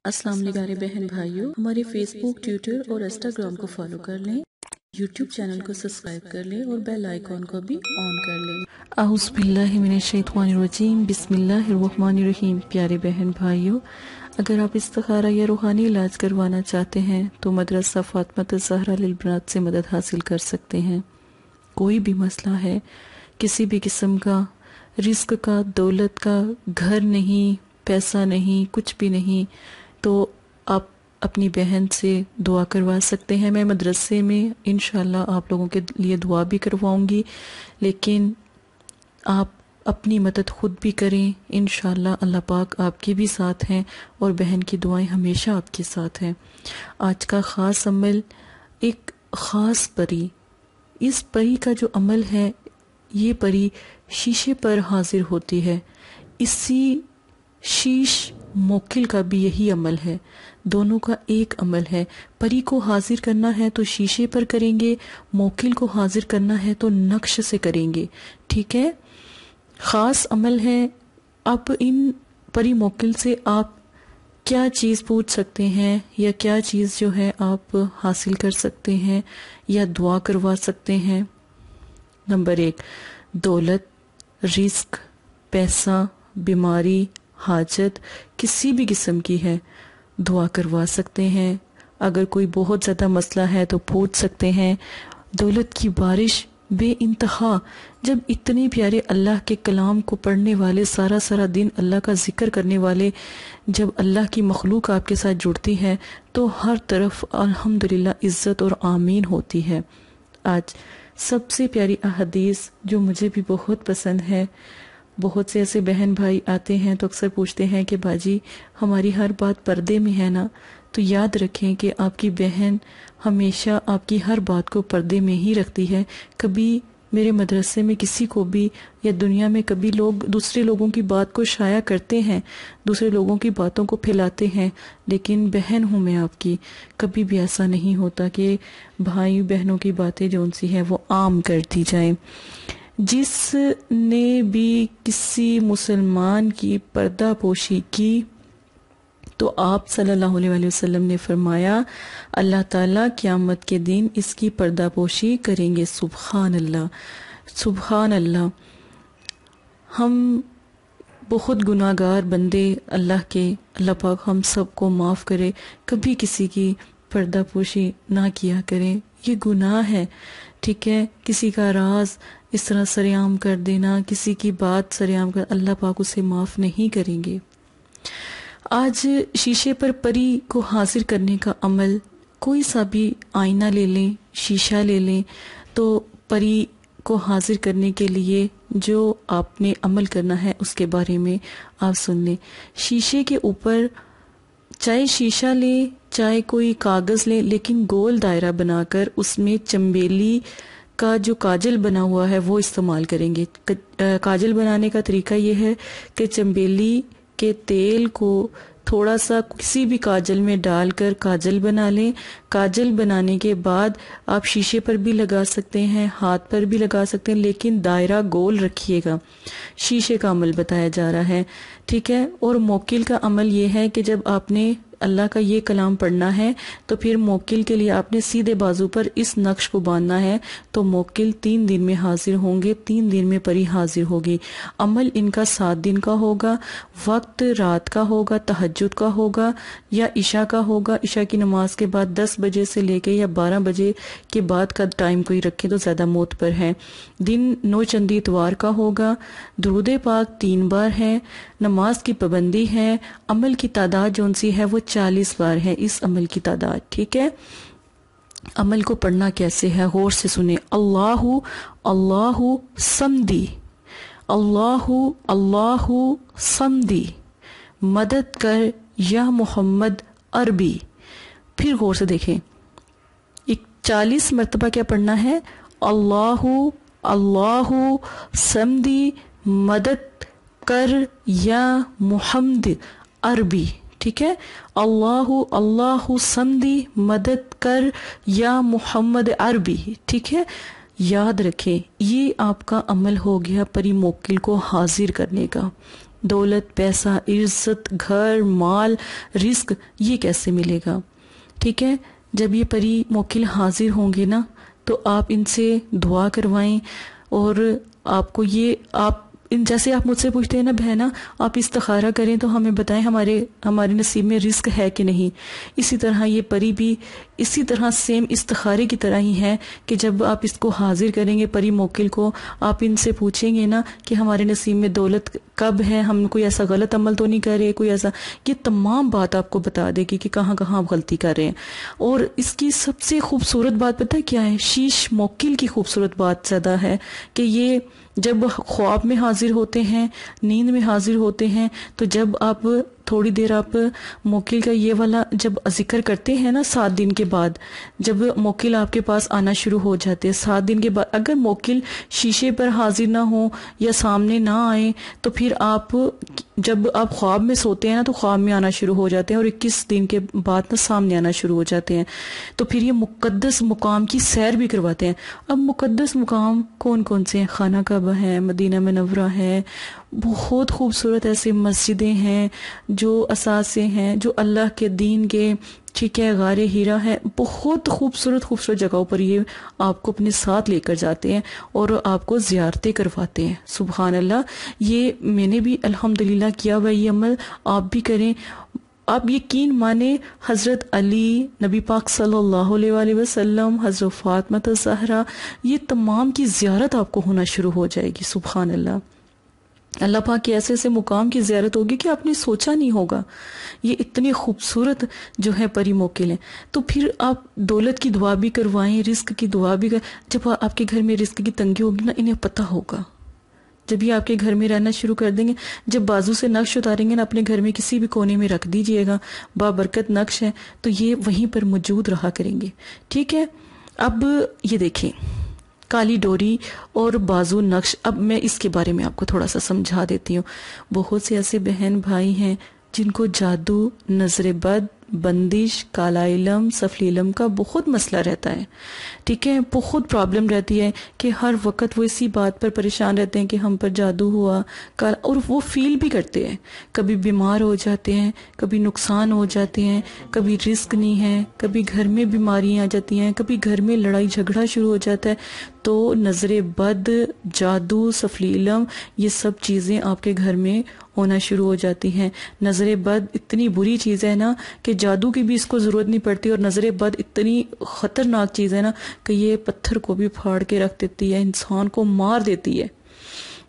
السلام علیکم پیارے بہن بھائیوں، ہمارے فیس بک، ٹویٹر اور انسٹاگرام کو فالو کر لیں، یوٹیوب چینل کو سبسکرائب کر لیں اور بیل آئیکن کو بھی آن کر لیں۔ اعوذ باللہ من الشیطان الرجیم، بسم اللہ الرحمن الرحیم۔ پیارے بہن بھائیوں، اگر آپ استخارہ یا روحانی علاج کروانا چاہتے ہیں تو مدرسہ فاطمہ الزہرا للبنات سے مدد حاصل کر سکتے ہیں۔ کوئی بھی مسئلہ ہے، کسی بھی قسم کا، رزق کا، دولت کا، گھر نہیں، پیسہ نہیں، کچھ بھی نہیں، تو آپ اپنی بہن سے دعا کروا سکتے ہیں۔ میں مدرسے میں انشاءاللہ آپ لوگوں کے لیے دعا بھی کرواؤں گی، لیکن آپ اپنی مدد خود بھی کریں، انشاءاللہ اللہ پاک آپ کے بھی ساتھ ہیں اور بہن کی دعائیں ہمیشہ آپ کے ساتھ ہیں۔ آج کا خاص عمل، ایک خاص پری، اس پری کا جو عمل ہے، یہ پری شیشے پر حاضر ہوتی ہے۔ اسی شیش موکل کا بھی یہی عمل ہے، دونوں کا ایک عمل ہے۔ پری کو حاضر کرنا ہے تو شیشے پر کریں گے، موکل کو حاضر کرنا ہے تو نقش سے کریں گے، ٹھیک ہے؟ خاص عمل ہے۔ اب ان پری موکل سے آپ کیا چیز پوچھ سکتے ہیں یا کیا چیز جو ہے آپ حاصل کر سکتے ہیں یا دعا کروا سکتے ہیں؟ نمبر 1، دولت، رزق، پیسہ، بیماری، حاجت کسی بھی قسم کی ہے، دعا کروا سکتے ہیں۔ اگر کوئی بہت زیادہ مسئلہ ہے تو پوچھ سکتے ہیں۔ دولت کی بارش بے انتہا، جب اتنے پیارے اللہ کے کلام کو پڑھنے والے، سارا دن اللہ کا ذکر کرنے والے، جب اللہ کی مخلوق آپ کے ساتھ جڑتی ہے تو ہر طرف الحمدللہ عزت اور آمین ہوتی ہے۔ آج سب سے پیاری احادیث جو مجھے بھی بہت پسند ہے، بہت سے ایسے بہن بھائی آتے ہیں تو اکثر پوچھتے ہیں کہ باجی ہماری ہر بات پردے میں ہے نا؟ تو یاد رکھیں کہ آپ کی بہن ہمیشہ آپ کی ہر بات کو پردے میں ہی رکھتی ہے۔ کبھی میرے مدرسے میں کسی کو بھی یا دنیا میں کبھی لوگ دوسرے لوگوں کی بات کو شائع کرتے ہیں، دوسرے لوگوں کی باتوں کو پھیلاتے ہیں، لیکن بہن ہوں میں آپ کی، کبھی بھی ایسا نہیں ہوتا کہ بھائی بہنوں کی باتیں جو ان سی ہیں وہ عام کر دی جائیں۔ جس نے بھی کسی مسلمان کی پردہ پوشی کی تو آپ صلی اللہ علیہ وسلم نے فرمایا اللہ تعالیٰ قیامت کے دن اس کی پردہ پوشی کریں گے۔ سبحان اللہ، سبحان اللہ۔ ہم بہت گناہ گار بندے اللہ کے، اللہ پاک ہم سب کو معاف کرے، کبھی کسی کی پردہ پوشی نہ کیا کریں، یہ گناہ ہے، ٹھیک ہے؟ کسی کا راز اس طرح سرعام کر دینا، کسی کی بات سرعام کر، اللہ پاک اسے معاف نہیں کریں گے۔ آج شیشے پر پری کو حاضر کرنے کا عمل، کوئی سا بھی آئینہ لے لیں، شیشہ لے لیں، تو پری کو حاضر کرنے کے لیے جو آپ نے عمل کرنا ہے اس کے بارے میں آپ سن لیں۔ شیشے کے اوپر چاہے شیشہ لیں چاہے کوئی کاغذ لیں، لیکن گول دائرہ بنا کر اس میں چنبیلی کا جو کاجل بنا ہوا ہے وہ استعمال کریں گے۔ کاجل بنانے کا طریقہ یہ ہے کہ چنبیلی کے تیل کو تھوڑا سا کسی بھی کاجل میں ڈال کر کاجل بنا لیں۔ کاجل بنانے کے بعد آپ شیشے پر بھی لگا سکتے ہیں، ہاتھ پر بھی لگا سکتے ہیں، لیکن دائرہ گول رکھیے گا۔ شیشے کا عمل بتایا جا رہا ہے، ٹھیک ہے؟ اور موکل کا عمل یہ ہے کہ جب آپ نے اللہ کا یہ کلام پڑھنا ہے تو پھر موکل کے لیے آپ نے سیدھے بازو پر اس نقش کو باندھنا ہے، تو موکل 3 دن میں حاضر ہوں گے، 3 دن میں پری حاضر ہوگی۔ عمل ان کا 7 دن کا ہوگا، وقت رات کا ہوگا، تہجد کا ہوگا یا عشاء کا ہوگا۔ عشاء کی نماز کے بعد 10 بجے سے لے کے یا 12 بجے کے بعد کا ٹائم کوئی رکھیں تو زیادہ موت پر ہے۔ دن 9 چندی اتوار کا ہوگا، درود پاک 3 بار ہے، نماز کی پابندی ہے، عمل کی تعداد جون سی ہے وہ 40 بار ہے، اس عمل کی تعداد، ٹھیک ہے؟ عمل کو پڑھنا کیسے ہے غور سے سنیں۔ اللہ اللہ صمدی، اللہ اللہ صمدی، مدد کر یا محمد عربی۔ پھر غور سے دیکھیں، 40 مرتبہ کیا پڑھنا ہے؟ اللہ اللہ صمدی، مدد کر یا محمد عربی، ٹھیک ہے؟ اللہ اللہ صمدی، مدد کر یا محمد عربی، ٹھیک ہے؟ یاد رکھیں یہ آپ کا عمل ہو گیا پری موکل کو حاضر کرنے کا۔ دولت، پیسہ، عزت، گھر، مال، رزق یہ کیسے ملے گا؟ ٹھیک ہے، جب یہ پری موکل حاضر ہوں گے نا تو آپ ان سے دعا کروائیں، اور آپ کو یہ جیسے آپ مجھ سے پوچھتے ہیں نا بہنا آپ استخارہ کریں تو ہمیں بتائیں ہمارے نصیب میں رزق ہے کہ نہیں، اسی طرح یہ پری بھی اسی طرح سیم استخارے کی طرح ہی ہے کہ جب آپ اس کو حاضر کریں گے پری موکل کو، آپ ان سے پوچھیں گے نا کہ ہمارے نصیب میں دولت کب ہے، ہم کوئی ایسا غلط عمل تو نہیں کر رہے، کوئی ایسا، یہ تمام بات آپ کو بتا دے گی کہ کہاں کہاں آپ غلطی کر رہے ہیں۔ اور اس کی سب سے خوبصورت بات پتہ کیا ہے؟ شیش موکل کی خوبصورت بات زیادہ ہے کہ یہ جب خواب میں حاضر ہوتے ہیں، نیند میں حاضر ہوتے ہیں، تو جب آپ تھوڑی دیر آپ موکل کا یہ والا جب ذکر کرتے ہیں نا 7 دن کے بعد، جب موکل آپ کے پاس آنا شروع ہو جاتے ہیں 7 دن کے بعد، اگر موکل شیشے پر حاضر نہ ہو یا سامنے نہ آئے تو پھر آپ جب آپ خواب میں سوتے ہیں نا تو خواب میں آنا شروع ہو جاتے ہیں، اور 21 دن کے بعد نا سامنے آنا شروع ہو جاتے ہیں، تو پھر یہ مقدس مقام کی سیر بھی کرواتے ہیں۔ اب مقدس مقام کون کون سے ہیں؟ خانہ کعبہ ہے، مدینہ منورہ ہے، بہت خوبصورت ایسے مسجدیں ہیں جو اثاثے ہیں جو اللہ کے دین کے، ٹھیک ہے، غار ہیرا ہے، بہت خوبصورت خوبصورت جگہوں پر یہ آپ کو اپنے ساتھ لے کر جاتے ہیں اور آپ کو زیارتیں کرواتے ہیں۔ سبحان اللہ، یہ میں نے بھی الحمدللہ کیا ہوا یہ عمل، آپ بھی کریں۔ آپ یقین مانیں حضرت علی، نبی پاک صلی اللہ علیہ وآلہ وسلم، حضرت فاطمہ الزہرا، یہ تمام کی زیارت آپ کو ہونا شروع ہو جائے گی۔ سبحان اللہ، اللہ پاک کے ایسے ایسے مقام کی زیارت ہوگی کہ آپ نے سوچا نہیں ہوگا۔ یہ اتنی خوبصورت جو ہے پری موکل ہیں۔ تو پھر آپ دولت کی دعا بھی کروائیں، رزق کی دعا بھی جب آپ کے گھر میں رزق کی تنگی ہوگی نا، انہیں پتہ ہوگا جب یہ آپ کے گھر میں رہنا شروع کر دیں گے، جب بازو سے نقش اتاریں گے نا اپنے گھر میں کسی بھی کونے میں رکھ دیجئے گا، بابرکت نقش ہے تو یہ وہیں پر موجود رہا کریں گے۔ ٹھیک ہے، اب یہ دیکھیں کالی ڈوری اور بازو نقش، اب میں اس کے بارے میں آپ کو تھوڑا سا سمجھا دیتی ہوں۔ بہت سے ایسے بہن بھائی ہیں جن کو جادو، نظر بد، بندش، کالا علم، سفلی علم کا بہت مسئلہ رہتا ہے، ٹھیک ہے، بہت پرابلم رہتی ہے کہ ہر وقت وہ اسی بات پر پریشان رہتے ہیں کہ ہم پر جادو ہوا، اور وہ فیل بھی کرتے ہیں، کبھی بیمار ہو جاتے ہیں، کبھی نقصان ہو جاتے ہیں، کبھی رزق نہیں ہے، کبھی گھر میں بیماریاں آ جاتی ہیں، کبھی گھر میں لڑائی جھگڑا شروع ہو جاتا ہے۔ تو نظر بد، جادو، سفلی علم، یہ سب چیزیں آپ کے گھر میں ہونا شروع ہو جاتی ہیں۔ نظر بد اتنی بری چیز ہے نا کہ جادو کی بھی اس کو ضرورت نہیں پڑتی، اور نظر بد اتنی خطرناک چیز ہے نا کہ یہ پتھر کو بھی پھاڑ کے رکھ دیتی ہے، انسان کو مار دیتی ہے۔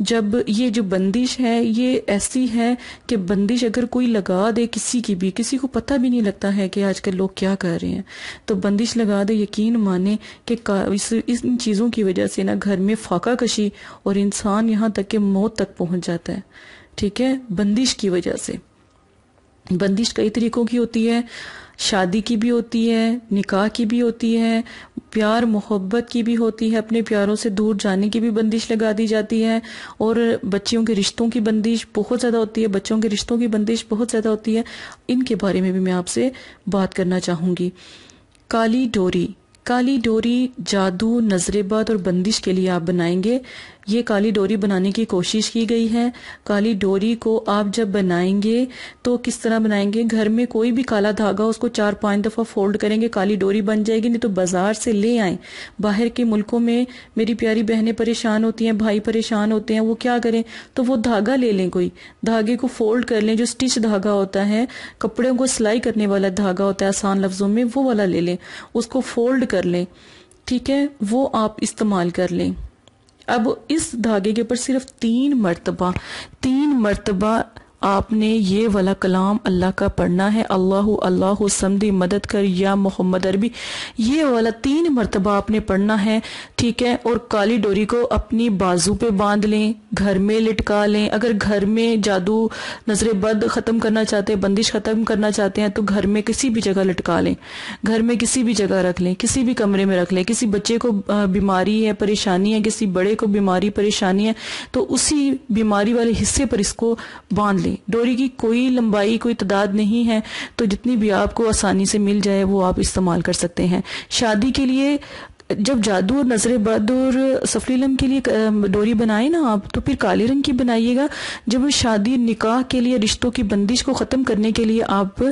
جب یہ جو بندش ہے یہ ایسی ہے کہ بندش اگر کوئی لگا دے کسی کی بھی، کسی کو پتہ بھی نہیں لگتا ہے کہ آج کل لوگ کیا کر رہے ہیں، تو بندش لگا دے، یقین مانے کہ ان چیزوں کی وجہ سے نا گھر میں فاقہ کشی اور انسان یہاں تک کہ موت تک پہنچ جاتا ہے، ٹھیک ہے، بندش کی وجہ سے۔ بندش کئی طریقوں کی ہوتی ہے، شادی کی بھی ہوتی ہے، نکاح کی بھی ہوتی ہے، پیار محبت کی بھی ہوتی ہے، اپنے پیاروں سے دور جانے کی بھی بندش لگا دی جاتی ہے، اور بچیوں کے رشتوں کی بندش بہت زیادہ ہوتی ہے، بچوں کے رشتوں کی بندش بہت زیادہ ہوتی ہے۔ ان کے بارے میں بھی میں آپ سے بات کرنا چاہوں گی۔ کالی ڈوری، کالی ڈوری جادو، نظر بد اور بندش کے لیے آپ بنائیں گے۔ یہ کالی ڈوری بنانے کی کوشش کی گئی ہے۔ کالی ڈوری کو آپ جب بنائیں گے تو کس طرح بنائیں گے؟ گھر میں کوئی بھی کالا دھاگا اس کو 4-5 دفعہ فولڈ کریں گے، کالی ڈوری بن جائے گی، نہیں تو بازار سے لے آئیں۔ باہر کے ملکوں میں میری پیاری بہنیں پریشان ہوتی ہیں، بھائی پریشان ہوتے ہیں، وہ کیا کریں؟ تو وہ دھاگا لے لیں، کوئی دھاگے کو فولڈ کر لیں، جو سٹچ دھاگا ہوتا ہے، کپڑوں کو سلائی کرنے والا دھاگا ہوتا ہے آسان لفظوں میں، وہ والا لے لیں، اس کو فولڈ کر لیں، ٹھیک ہے، وہ آپ استعمال کر لیں۔ اب اس دھاگے کے اوپر صرف 3 مرتبہ آپ نے یہ والا کلام اللہ کا پڑھنا ہے، اللہ اللہ سمدی مدد کر یا محمد عربی، یہ والا 3 مرتبہ آپ نے پڑھنا ہے، ٹھیک ہے۔ اور کالی ڈوری کو اپنی بازو پہ باندھ لیں، گھر میں لٹکا لیں۔ اگر گھر میں جادو نظر بد ختم کرنا چاہتے ہیں، بندش ختم کرنا چاہتے ہیں تو گھر میں کسی بھی جگہ لٹکا لیں، گھر میں کسی بھی جگہ رکھ لیں، کسی بھی کمرے میں رکھ لیں۔ کسی بچے کو بیماری ہے، پریشانی ہے، کسی بڑے کو بیماری پریشانی ہے تو اسی بیماری والے حصے پر اس کو باندھ لیں۔ ڈوری کی کوئی لمبائی، کوئی تعداد نہیں ہے، تو جتنی بھی آپ کو آسانی سے مل جائے وہ آپ استعمال کر سکتے ہیں۔ شادی کے لیے جب جادو اور نظر بد اور سفلی علم کے لیے ڈوری بنائیں نا آپ، تو پھر کالے رنگ کی بنائیے گا. جب شادی نکاح کے لیے رشتوں کی بندش کو ختم کرنے کے لیے آپ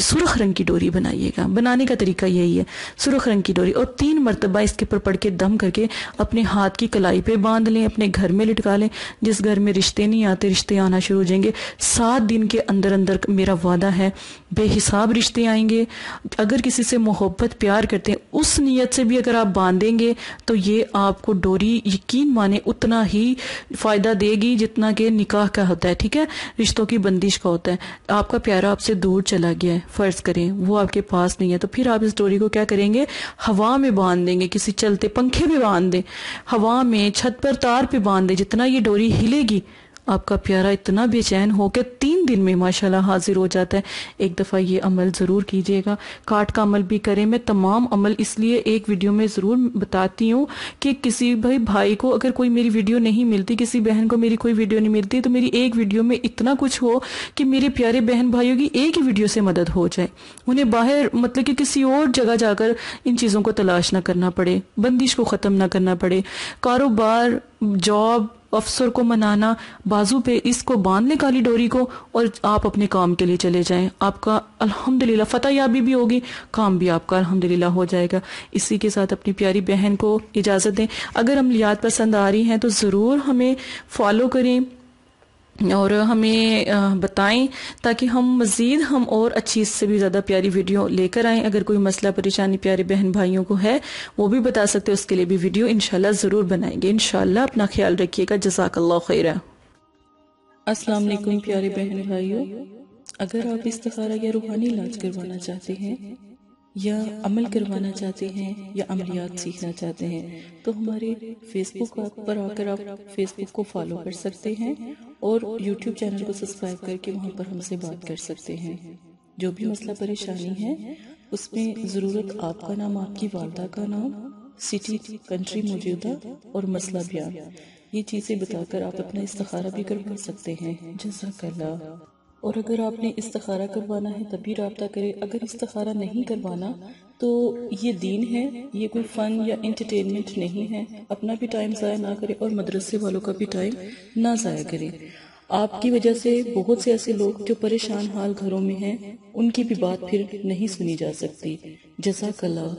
سرخ رنگ کی ڈوری بنائیے گا. بنانے کا طریقہ یہی ہے، سرخ رنگ کی ڈوری، اور 3 مرتبہ اس کے پر پڑھ کے دم کر کے اپنے ہاتھ کی کلائی پہ باندھ لیں، اپنے گھر میں لٹکا لیں. جس گھر میں رشتے نہیں آتے رشتے آنا شروع ہو جائیں گے. 7 دن کے اندر اندر میرا وعدہ ہے بے حساب رشتے آئیں گے. اگر کسی سے محبت پیار کرتے ہیں اس نیت سے بھی اگر آپ باندھیں گے تو یہ آپ کو ڈوری یقین مانے اتنا ہی فائدہ دے گی جتنا کہ نکاح کا ہوتا ہے. ٹھیک ہے، رشتوں کی بندش کا ہوتا ہے. آپ کا پیارا آپ سے دور چلا گیا ہے، فرض کریں وہ آپ کے پاس نہیں ہے، تو پھر آپ اس ڈوری کو کیا کریں گے؟ ہوا میں باندھ دیں گے، کسی چلتے پنکھے پہ باندھ دیں، ہوا میں، چھت پر، تار پہ باندھ دیں. جتنا یہ ڈوری ہلے گی آپ کا پیارا اتنا بے چین ہو کہ 3 دن میں ماشاءاللہ حاضر ہو جاتا ہے. ایک دفعہ یہ عمل ضرور کیجئے گا. کاٹ کا عمل بھی کریں. میں تمام عمل اس لیے ایک ویڈیو میں ضرور بتاتی ہوں کہ کسی بھائی کو اگر کوئی میری ویڈیو نہیں ملتی، کسی بہن کو میری کوئی ویڈیو نہیں ملتی، تو میری ایک ویڈیو میں اتنا کچھ ہو کہ میرے پیارے بہن بھائیوں کی ایک ہی ویڈیو سے مدد ہو جائے. انہیں باہر مطلب کہ کسی اور جگہ جا کر ان چیزوں کو تلاش نہ کرنا پڑے، بندش کو ختم نہ کرنا پڑے. کاروبار، جاب، افسر کو منانا، بازو پہ اس کو باندھ لیں کالی ڈوری کو، اور آپ اپنے کام کے لیے چلے جائیں. آپ کا الحمدللہ فتح یابی بھی ہوگی، کام بھی آپ کا الحمدللہ ہو جائے گا. اسی کے ساتھ اپنی پیاری بہن کو اجازت دیں. اگر عملیات پسند آ رہی ہیں تو ضرور ہمیں فالو کریں اور ہمیں بتائیں تاکہ ہم اور اچھی اس سے بھی زیادہ پیاری ویڈیو لے کر آئیں. اگر کوئی مسئلہ پریشانی پیارے بہن بھائیوں کو ہے وہ بھی بتا سکتے، اس کے لیے بھی ویڈیو انشاءاللہ ضرور بنائیں گے. انشاءاللہ اپنا خیال رکھیے گا. جزاک اللہ خیرہ. السلام علیکم پیارے بہن بھائیوں. اگر آپ استخارہ یا روحانی علاج کروانا چاہتے ہیں یا عمل کروانا چاہتے ہیں یا عملیات سیکھنا چاہتے ہیں تو ہمارے فیس بک پر آ کر آپ فیس بک کو فالو کر سکتے ہیں اور یوٹیوب چینل کو سبسکرائب کر کے وہاں پر ہم سے بات کر سکتے ہیں. جو بھی مسئلہ پریشانی ہے اس میں ضرورت آپ کا نام، آپ کی والدہ کا نام، سٹی، کنٹری موجودہ اور مسئلہ بیان، یہ چیزیں بتا کر آپ اپنا استخارہ بھی کروا سکتے ہیں. جزاک اللہ. اور اگر آپ نے استخارہ کروانا ہے تبھی رابطہ کرے. اگر استخارہ نہیں کروانا تو یہ دین ہے، یہ کوئی فن یا انٹرٹینمنٹ نہیں ہے. اپنا بھی ٹائم ضائع نہ کرے اور مدرسے والوں کا بھی ٹائم نہ ضائع کرے. آپ کی وجہ سے بہت سے ایسے لوگ جو پریشان حال گھروں میں ہیں ان کی بھی بات پھر نہیں سنی جا سکتی. جزاک اللہ.